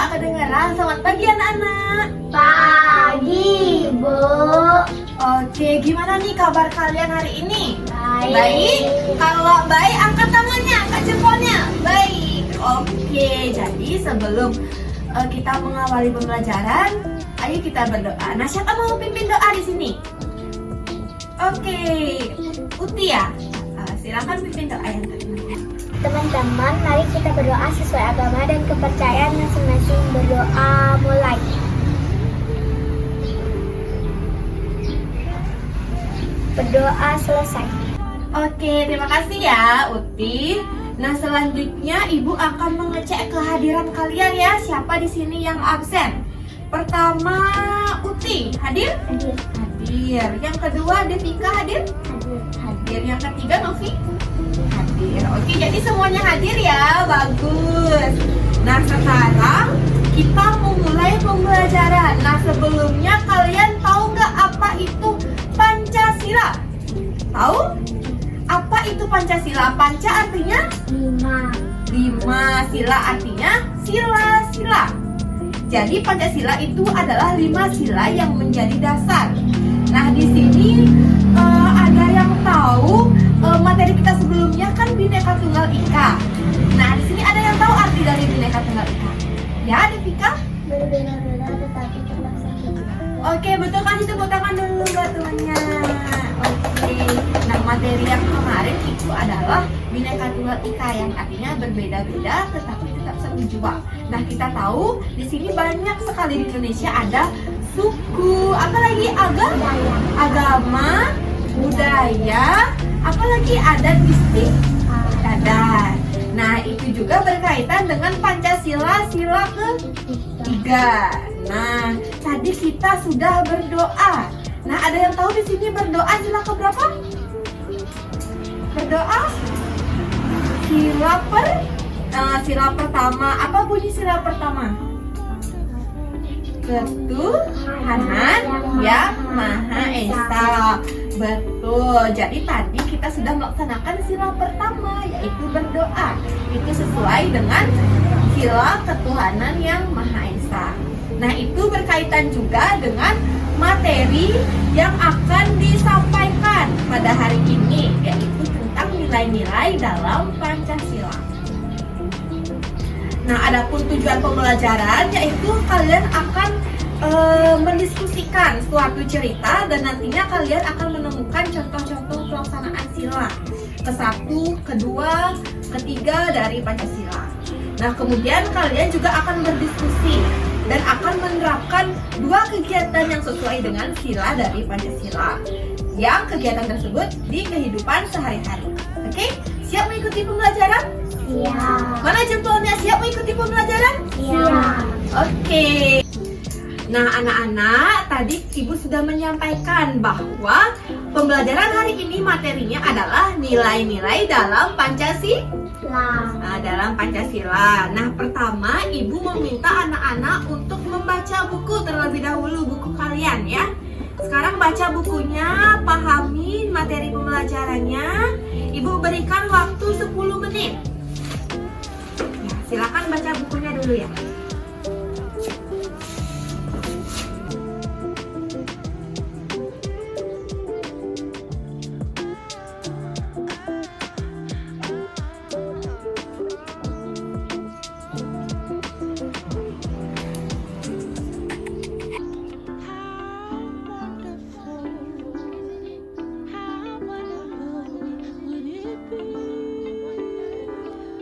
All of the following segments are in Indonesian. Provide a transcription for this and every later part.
nggak kedengeran? Selamat pagi anak-anak. Pagi, Bu. Oke, gimana nih kabar kalian hari ini? Baik. Kalau baik, angkat tangannya, angkat jempolnya. Baik. Oke, jadi sebelum kita mengawali pembelajaran, ayo kita berdoa. Nah, siapa mau pimpin doa di sini? Oke, Uti ya. Silakan pimpin doa yang pertama. Teman-teman, mari kita berdoa sesuai agama dan kepercayaan masing-masing. Berdoa mulai. Berdoa selesai. Oke, terima kasih ya Uti. Nah, selanjutnya Ibu akan mengecek kehadiran kalian ya. Siapa di sini yang absen? Pertama, Uti, hadir? Hadir. Hadir. Yang kedua, Devika hadir? Hadir. Hadir. Yang ketiga, Novi? Hadir. Oke, jadi semuanya hadir ya. Bagus. Nah, sekarang kita memulai pembelajaran. Nah, sebelumnya kalian tahu nggak apa itu Pancasila? Tahu? Apa itu Pancasila? Panca artinya 5, sila artinya sila-sila. Jadi Pancasila itu adalah 5 sila yang menjadi dasar. Nah, di sini ada yang tahu materi kita sebelumnya kan Bhinneka Tunggal Ika. Nah, di sini ada yang tahu arti dari Bhinneka Tunggal Ika? Ya, Devika? Berbeda-beda tetapi tetap satu. Oke, betul, kasih tepuk tangan dulu buat temannya. Oke, nah materi yang kemarin itu adalah Bhinneka Tunggal Ika yang artinya berbeda-beda tetapi tetap satu jua. Nah, kita tahu di sini banyak sekali di Indonesia ada suku, apalagi agama, budaya, apalagi adat istiadat. Nah, itu juga berkaitan dengan Pancasila sila ketiga. Nah, tadi kita sudah berdoa. Nah, ada yang tahu di sini berdoa sila keberapa? Berdoa sila pertama. Apa bunyi sila pertama? Ketuhanan yang Maha Esa. Betul. Jadi tadi kita sudah melaksanakan sila pertama, yaitu berdoa. Itu sesuai dengan sila ketuhanan yang Maha Esa. Nah, itu berkaitan juga dengan materi yang akan disampaikan pada hari ini, yaitu tentang nilai-nilai dalam Pancasila. Nah, adapun tujuan pembelajaran yaitu kalian akan mendiskusikan suatu cerita dan nantinya kalian akan menemukan contoh-contoh pelaksanaan sila ke-1, ke-2, ke-3 dari Pancasila. Nah, kemudian kalian juga akan berdiskusi dan akan menerapkan 2 kegiatan yang sesuai dengan sila dari Pancasila. Yang kegiatan tersebut di kehidupan sehari-hari. Oke? Siap mengikuti pembelajaran? Siap. Mana jempolnya? Siap mengikuti pembelajaran? Siap. Oke. Nah, anak-anak, tadi Ibu sudah menyampaikan bahwa pembelajaran hari ini materinya adalah nilai-nilai dalam Pancasila. Dalam Pancasila. Nah, pertama Ibu meminta anak-anak untuk membaca buku terlebih dahulu, buku kalian ya. Sekarang baca bukunya, pahami materi pembelajarannya. Ibu berikan waktu 10 menit. Ya, silakan baca bukunya dulu ya.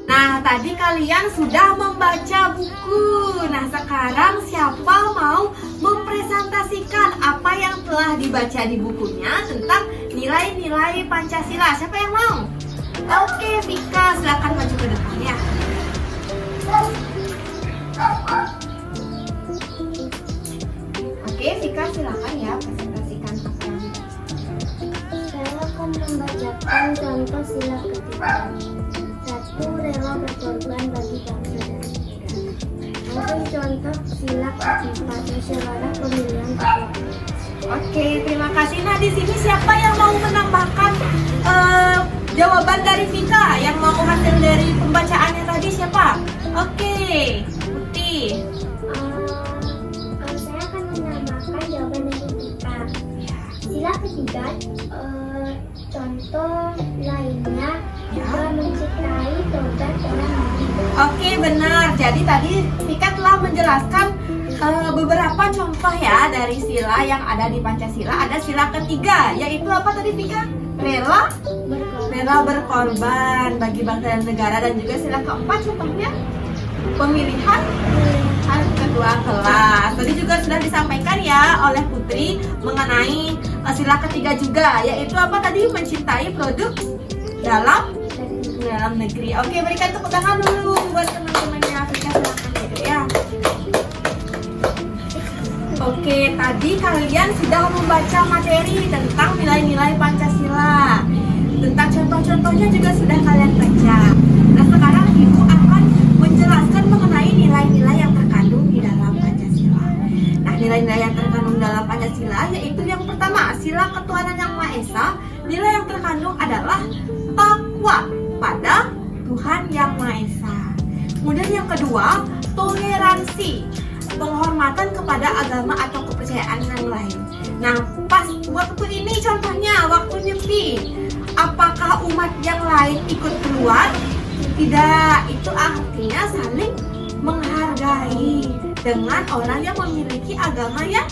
Nah, tadi kalian sudah membaca buku. Nah, sekarang siapa mau mempresentasikan apa yang telah dibaca di bukunya tentang nilai-nilai Pancasila? Siapa yang mau? Oke, Vika, silakan maju ke depan ya. Oke, Vika, silakan ya presentasikan apa yang dibaca. Saya akan membacakan contoh sila ketiga. 1. Rela berkorban bagi bangsa dan negara. Langsung contoh sila keempat. Musyawarah pemilihan ketua. Oke, terima kasih. Nah, di sini siapa yang mau menambahkan jawaban dari Vika? Yang mau hasil dari pembacaannya tadi siapa? Oke, Putih. ketiga, contoh lainnya juga mencintai program orang lain. Oke, benar. Jadi tadi Vika telah menjelaskan beberapa contoh ya dari sila yang ada di Pancasila. Ada sila ketiga, yaitu apa tadi Vika? Rela berkorban bagi bangsa dan negara. Dan juga sila keempat contohnya pemilihan ketua kelas. Tadi juga sudah disampaikan ya oleh Putri mengenai sila ketiga juga, yaitu apa tadi? Mencintai produk dalam negeri. Oke, berikan tepuk tangan dulu buat teman-temannya. Vika silakan ya. Oke, tadi kalian sudah membaca materi tentang nilai-nilai Pancasila. Tentang contoh-contohnya juga sudah kalian baca. Nah, sekarang Ibu akan menjelaskan mengenai nilai-nilai yang terkandung di dalam Pancasila. Nah, nilai-nilai yang terkandung dalam Pancasila yaitu yang pertama, sila ketuhanan yang Maha Esa. Nilai yang terkandung adalah takwa pada Tuhan yang Maha Esa. Kemudian yang kedua, toleransi, penghormatan kepada agama atau kepercayaan yang lain. Nah, pas waktu ini contohnya waktu nyepi, apakah umat yang lain ikut keluar? Tidak, itu artinya saling menghargai dengan orang yang memiliki agama yang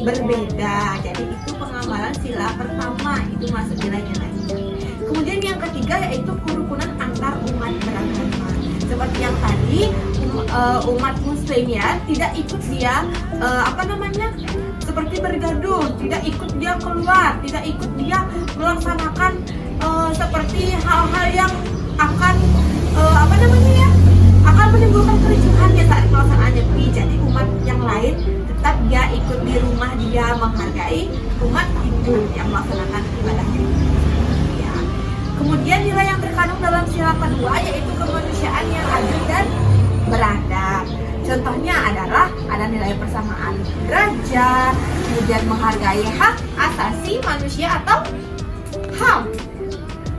berbeda. Jadi itu pengamalan sila pertama, itu masuk nilai-nilainya. Kemudian yang ketiga yaitu kerukunan antar umat beragama. Seperti yang tadi umat Muslim ya tidak ikut dia seperti bergaduh, tidak ikut dia keluar, tidak ikut dia melaksanakan seperti hal-hal yang akan akan menimbulkan kericuhan ya saat pelaksanaan nyepi. Jadi umat yang lain tetap dia ikut di rumah, dia menghargai umat Hindu yang melaksanakan ibadah nyepi. Ya. Kemudian nilai yang terkandung dalam sila kedua yaitu kemanusiaan yang adil dan beradab. Contohnya adalah ada nilai persamaan derajat, kemudian menghargai hak asasi manusia atau HAM.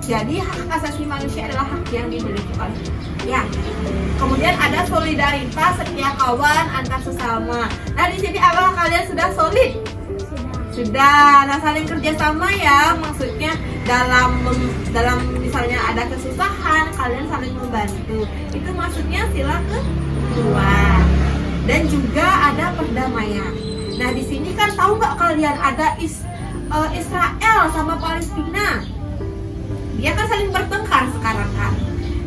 Jadi hak asasi manusia adalah hak yang dimiliki oleh ya. Kemudian ada solidaritas, setia kawan antar sesama. Nah, di sini apakah kalian sudah solid? Sudah. Nah, saling kerjasama ya, maksudnya dalam misalnya ada kesusahan kalian saling membantu. Itu maksudnya sila kedua. Dan juga ada perdamaian. Nah, di sini kan tahu nggak kalian ada Israel sama Palestina? Dia kan saling bertengkar sekarang kan.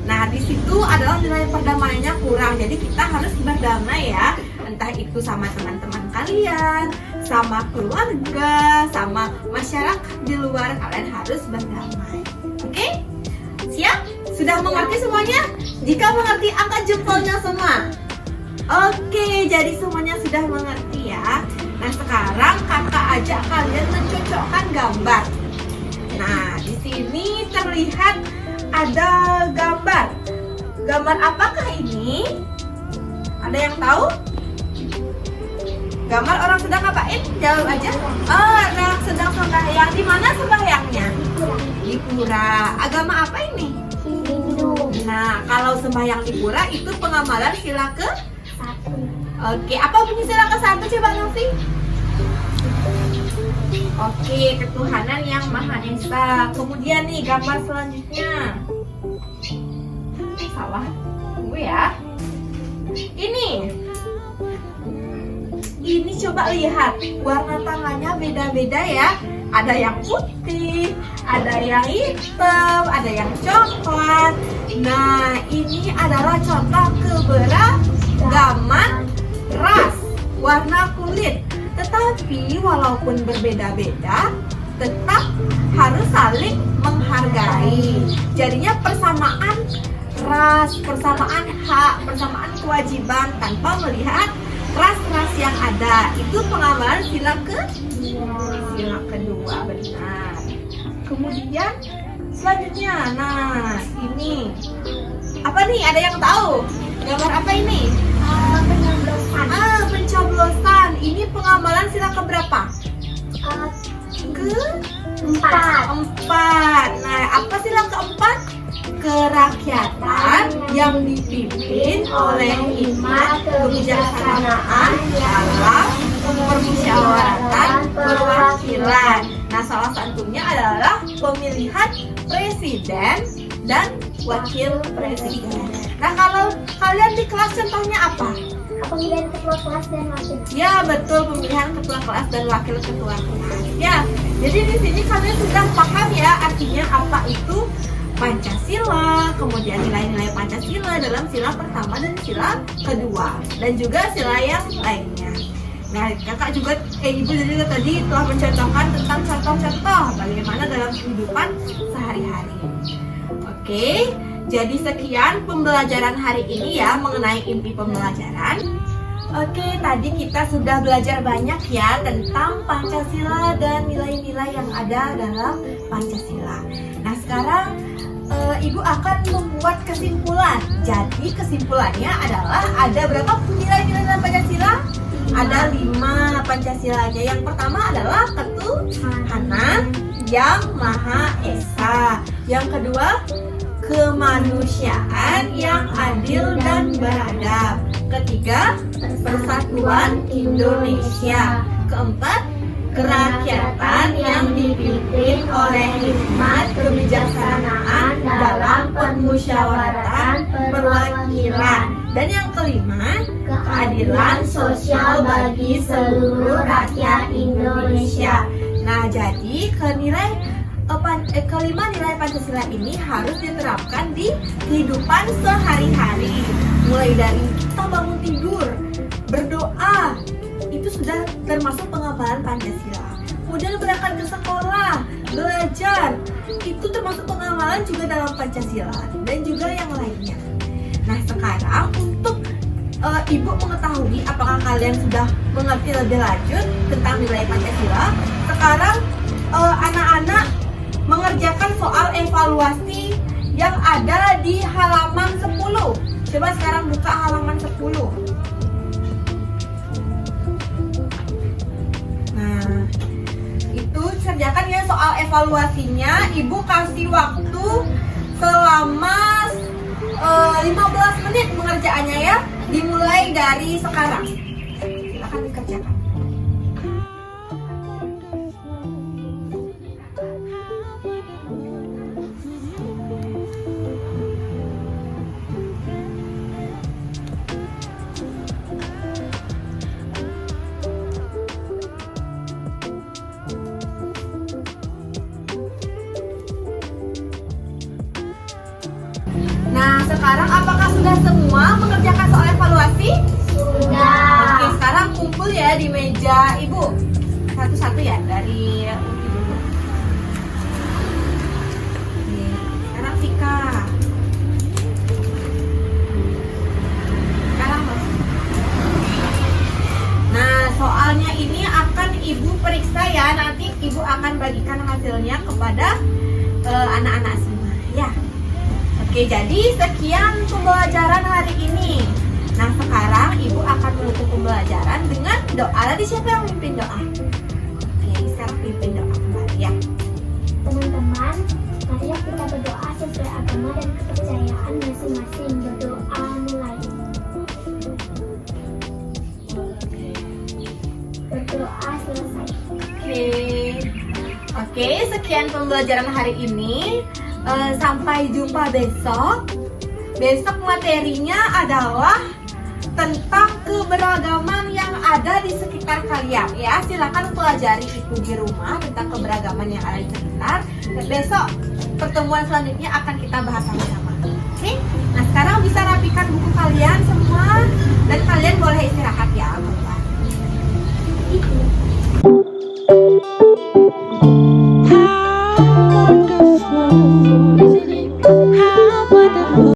Nah, di situ adalah nilai perdamaiannya kurang. Jadi kita harus berdamai ya. Entah itu sama teman-teman kalian, sama keluarga, sama masyarakat di luar, kalian harus berdamai. Oke? Siap? Sudah mengerti semuanya? Jika mengerti, angkat jempolnya semua. Oke, jadi semuanya sudah mengerti ya. Nah, sekarang kakak ajak kalian mencocokkan gambar. Nah, di sini terlihat ada gambar. Gambar apakah ini? Ada yang tahu? Gambar orang sedang ngapain? Jawab aja. Oh, orang sedang sembahyang. Di mana sembahyangnya? Di pura. Agama apa ini? Hindu. Nah, kalau sembahyang di pura itu pengamalan sila ke-1. Oke, apa bunyi sila ke-1 coba Novi? Oke, ketuhanan yang Maha Esa. Kemudian nih gambar selanjutnya. Salah. Tunggu ya. Ini coba lihat, warna tangannya beda-beda ya. Ada yang putih, ada yang hitam, ada yang coklat. Nah, ini adalah contoh keberagaman ras, warna kulit. Tetapi walaupun berbeda-beda, tetap harus saling menghargai. Jadinya persamaan ras, persamaan hak, persamaan kewajiban tanpa melihat ras-ras yang ada. Itu pengamalan sila kedua, benar. Kemudian selanjutnya, nah ini apa nih? Ada yang tahu? Gambar apa ini? Pencoblosan. Pencoblosan. Ini pengamalan sila keberapa? Keempat. Nah, apa sila keempat? Kerakyatan yang dipimpin oleh hikmat kebijaksanaan dalam permusyawaratan perwakilan. Nah, salah satunya adalah pemilihan presiden dan wakil presiden. Nah, kalau kalian di kelas contohnya apa? Pemilihan ketua kelas dan wakil. Ya, betul, pemilihan ketua kelas dan wakil ketua kelas. Ya, jadi di sini kalian sudah paham ya artinya apa itu Pancasila, kemudian nilai-nilai Pancasila dalam sila pertama dan sila kedua, dan juga sila yang lainnya. Nah, kakak juga, ibu juga tadi telah mencontohkan tentang contoh-contoh bagaimana dalam kehidupan sehari-hari. Oke, jadi sekian pembelajaran hari ini ya mengenai inti pembelajaran. Oke, tadi kita sudah belajar banyak ya tentang Pancasila dan nilai-nilai yang ada dalam Pancasila. Nah, sekarang Ibu akan membuat kesimpulan. Jadi kesimpulannya adalah ada berapa nilai-nilai dalam Pancasila? Ada 5 Pancasilanya. Yang pertama adalah ketuhanan yang Maha Esa. Yang kedua, kemanusiaan yang adil dan beradab. Ketiga, persatuan Indonesia. Keempat, kerakyatan yang dipimpin oleh hikmat kebijaksanaan dalam permusyawaratan perwakilan. Dan yang kelima, keadilan sosial bagi seluruh rakyat Indonesia. Nah, jadi kelima nilai Pancasila ini harus diterapkan di kehidupan sehari-hari. Mulai dari kita bangun tidur, berdoa, itu sudah termasuk penghafatan Pancasila. Kemudian berangkat ke sekolah, belajar, itu termasuk pengamalan juga dalam Pancasila dan juga yang lainnya. Nah, sekarang untuk Ibu mengetahui apakah kalian sudah mengerti lebih lanjut tentang nilai Pancasila. Sekarang anak-anak mengerjakan soal evaluasi yang ada di halaman 10. Coba sekarang buka halaman 10. Nah, itu kerjakan ya soal evaluasinya. Ibu kasih waktu selama 15 menit pengerjaannya ya. Dimulai dari sekarang. Silakan dikerjakan. Nah, sekarang apakah sudah semua mengerjakan soal evaluasi? Sudah. Oke, sekarang kumpul ya di meja Ibu. Satu-satu ya, dari Uti dulu. Oke, sekarang Vika. Sekarang Mas. Nah, soalnya ini akan Ibu periksa ya. Nanti Ibu akan bagikan hasilnya kepada anak-anak semua ya. Oke, jadi sekian pembelajaran hari ini. Nah, sekarang Ibu akan menutup pembelajaran dengan doa. Tadi siapa yang mimpin doa? Oke, sekarang pimpin doa kembali ya. Teman-teman, mari kita berdoa sesuai agama dan kepercayaan masing-masing. Berdoa mulai. Berdoa selesai. Oke, sekian pembelajaran hari ini. Sampai jumpa besok. Besok materinya adalah tentang keberagaman yang ada di sekitar kalian ya. Silakan pelajari itu di rumah tentang keberagaman yang ada di sekitar. Dan besok pertemuan selanjutnya akan kita bahas sama-sama. Oke? Nah, sekarang bisa rapikan buku kalian semua dan kalian